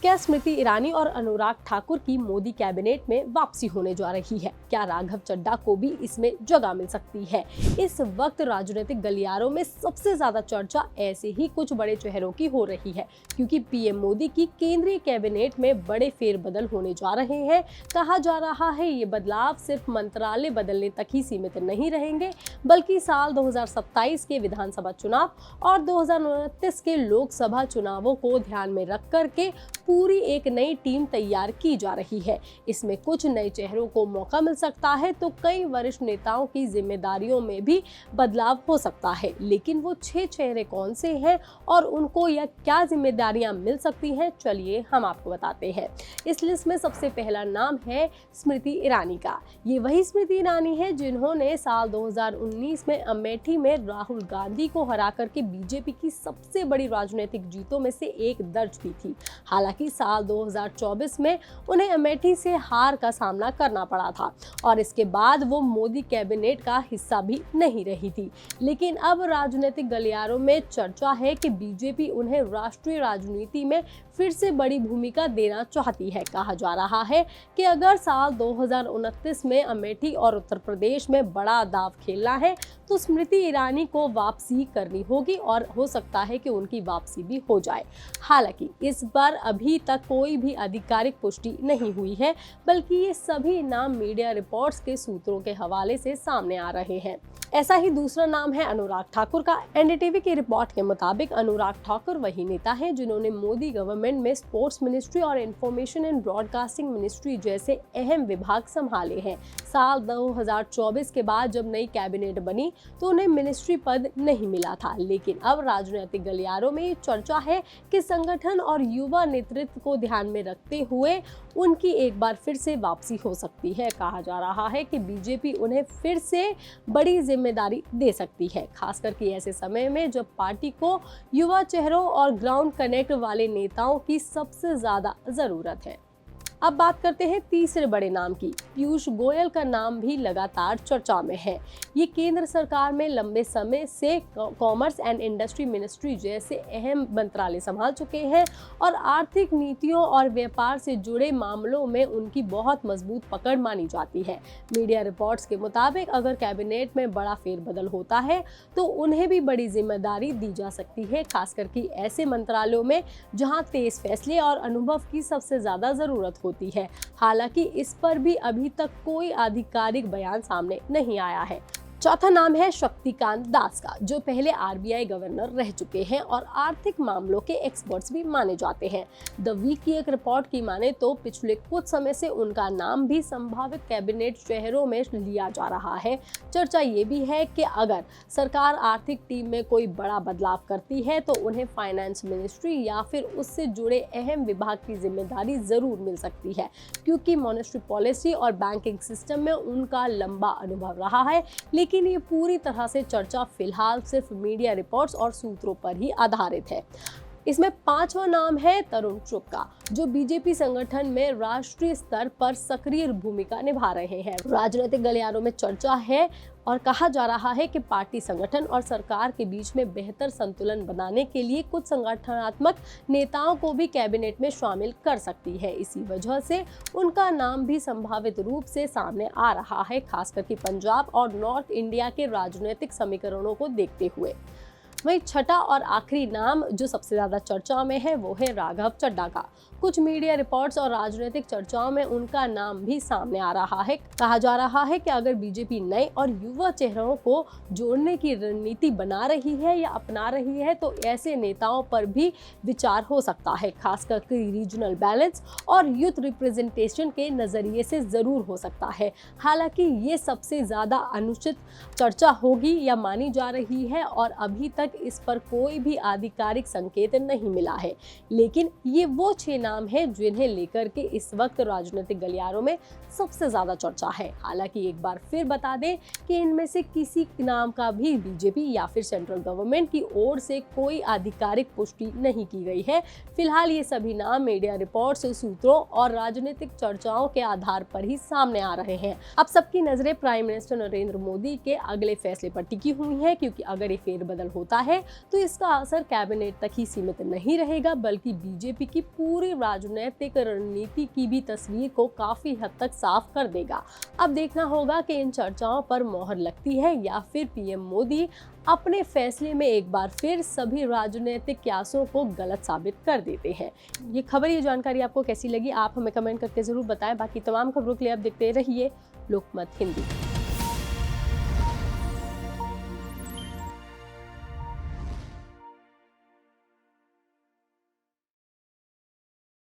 क्या स्मृति ईरानी और अनुराग ठाकुर की मोदी कैबिनेट में वापसी होने जा रही है? क्या राघव चड्ढा को भी इसमें जगह मिल सकती है? इस वक्त राजनीतिक गलियारों में सबसे ज्यादा चर्चा ऐसे ही कुछ बड़े चेहरों की हो रही है, क्योंकि पीएम मोदी की केंद्रीय कैबिनेट में बड़े फेरबदल होने जा रहे हैं। कहा जा रहा है ये बदलाव सिर्फ मंत्रालय बदलने तक ही सीमित नहीं रहेंगे, बल्कि साल 2027 के विधानसभा चुनाव और 2029 के लोकसभा चुनावों को ध्यान में रख करके पूरी एक नई टीम तैयार की जा रही है। इसमें कुछ नए चेहरों को मौका मिल सकता है तो कई वरिष्ठ नेताओं की जिम्मेदारियों में भी बदलाव हो सकता है। लेकिन वो 6 चेहरे कौन से हैं और उनको या क्या जिम्मेदारियां मिल सकती हैं, चलिए हम आपको बताते हैं। इस लिस्ट में सबसे पहला नाम है स्मृति ईरानी का। ये वही स्मृति ईरानी है जिन्होंने साल 2019 में अमेठी में राहुल गांधी को हरा करके बीजेपी की सबसे बड़ी राजनीतिक जीतों में से एक दर्ज की थी। हालांकि साल 2024 में उन्हें अमेठी से हार का सामना करना पड़ा था और इसके बाद वो मोदी कैबिनेट का हिस्सा भी नहीं रही थी। लेकिन अब राजनीतिक गलियारों में चर्चा है कि बीजेपी उन्हें राष्ट्रीय राजनीति में फिर से बड़ी भूमिका देना चाहती है। कहा जा रहा है कि अगर साल 2029 में अमेठी और उत्तर प्रदेश में बड़ा दांव खेलना है तो स्मृति ईरानी को वापसी करनी होगी और हो सकता है कि उनकी वापसी भी हो जाए। हालांकि इस बार अभी तक कोई भी आधिकारिक पुष्टि नहीं हुई है, बल्कि ये सभी नाम मीडिया रिपोर्ट्स के सूत्रों के हवाले से सामने आ रहे हैं। ऐसा ही दूसरा नाम है अनुराग ठाकुर का। एनडीटीवी की रिपोर्ट के मुताबिक अनुराग ठाकुर वही नेता हैं जिन्होंने मोदी गवर्नमेंट में स्पोर्ट्स मिनिस्ट्री और इंफॉर्मेशन एंड ब्रॉडकास्टिंग मिनिस्ट्री जैसे अहम विभाग संभाले हैं। साल 2024 के बाद जब नई कैबिनेट बनी तो उन्हें मिनिस्ट्री पद नहीं मिला था, लेकिन अब राजनीतिक गलियारों में ये चर्चा है कि संगठन और युवा नेतृत्व को ध्यान में रखते हुए उनकी एक बार फिर से वापसी हो सकती है। कहा जा रहा है कि बीजेपी उन्हें फिर से बड़ी जिम्मेदारी दे सकती है, खासकर कि ऐसे समय में जब पार्टी को युवा चेहरों और ग्राउंड कनेक्ट वाले नेताओं की सबसे ज्यादा जरूरत है। अब बात करते हैं तीसरे बड़े नाम की। पीयूष गोयल का नाम भी लगातार चर्चा में है। ये केंद्र सरकार में लंबे समय से कॉमर्स एंड इंडस्ट्री मिनिस्ट्री जैसे अहम मंत्रालय संभाल चुके हैं और आर्थिक नीतियों और व्यापार से जुड़े मामलों में उनकी बहुत मजबूत पकड़ मानी जाती है। मीडिया रिपोर्ट्स के मुताबिक अगर कैबिनेट में बड़ा फेरबदल होता है तो उन्हें भी बड़ी जिम्मेदारी दी जा सकती है, खासकर कि ऐसे मंत्रालयों में जहां तेज फैसले और अनुभव की सबसे ज्यादा जरूरत होती है। हालांकि इस पर भी अभी तक कोई आधिकारिक बयान सामने नहीं आया है। चौथा नाम है शक्तिकांत दास का, जो पहले आरबीआई गवर्नर रह चुके हैं और आर्थिक मामलों के एक्सपर्ट्स भी माने जाते हैं। द वीक की एक रिपोर्ट की माने तो पिछले कुछ समय से उनका नाम भी संभावित कैबिनेट चेहरों में लिया जा रहा है। चर्चा ये भी है कि अगर सरकार आर्थिक टीम में कोई बड़ा बदलाव करती है तो उन्हें फाइनेंस मिनिस्ट्री या फिर उससे जुड़े अहम विभाग की जिम्मेदारी जरूर मिल सकती है, क्योंकि मॉनेटरी पॉलिसी और बैंकिंग सिस्टम में उनका लंबा अनुभव रहा है। लेकिन ये पूरी तरह से चर्चा फिलहाल सिर्फ मीडिया रिपोर्ट्स और सूत्रों पर ही आधारित है। इसमें पांचवा नाम है तरुण चुग का, जो बीजेपी संगठन में राष्ट्रीय स्तर पर सक्रिय भूमिका निभा रहे हैं। राजनीतिक गलियारों में चर्चा है और कहा जा रहा है कि पार्टी संगठन और सरकार के बीच में बेहतर संतुलन बनाने के लिए कुछ संगठनात्मक नेताओं को भी कैबिनेट में शामिल कर सकती है। इसी वजह से उनका नाम भी संभावित रूप से सामने आ रहा है, खासकर कि पंजाब और नॉर्थ इंडिया के राजनीतिक समीकरणों को देखते हुए। वही छठा और आखिरी नाम जो सबसे ज्यादा चर्चा में है वो है राघव चड्ढा का। कुछ मीडिया रिपोर्ट्स और राजनीतिक चर्चाओं में उनका नाम भी सामने आ रहा है। कहा जा रहा है कि अगर बीजेपी नए और युवा चेहरों को जोड़ने की रणनीति बना रही है या अपना रही है तो ऐसे नेताओं पर भी विचार हो सकता है, खासकर रीजनल बैलेंस और यूथ रिप्रेजेंटेशन के नजरिए से जरूर हो सकता है। हालांकि ये सबसे ज्यादा अनुचित चर्चा होगी या मानी जा रही है और अभी तक इस पर कोई भी आधिकारिक संकेत नहीं मिला है। लेकिन ये वो 6 नाम हैं जिन्हें लेकर के इस वक्त राजनीतिक गलियारों में सबसे ज्यादा चर्चा है। हालांकि एक बार फिर बता दें कि इनमें से किसी नाम का भी बीजेपी या फिर सेंट्रल गवर्नमेंट की ओर से कोई आधिकारिक पुष्टि नहीं की गई है। फिलहाल ये सभी नाम मीडिया रिपोर्ट्स, सूत्रों और राजनीतिक चर्चाओं के आधार पर ही सामने आ रहे हैं। अब सबकी नजरें प्राइम मिनिस्टर नरेंद्र मोदी के अगले फैसले पर टिकी हुई है, क्योंकि अगर ये फेरबदल होता है तो इसका असर कैबिनेट तक ही सीमित नहीं रहेगा, बल्कि बीजेपी की पूरी राजनीतिक रणनीति की भी तस्वीर को काफी हद तक साफ कर देगा। अब देखना होगा कि इन चर्चाओं पर मोहर लगती है या फिर पीएम मोदी अपने फैसले में एक बार फिर सभी राजनीतिक क्यासों को गलत साबित कर देते हैं। ये खबर, ये जानकारी आपको कैसी लगी, आप हमें कमेंट करके जरूर बताएं। बाकी तमाम खबरों के लिए आप देखते रहिए लोकमत हिंदी।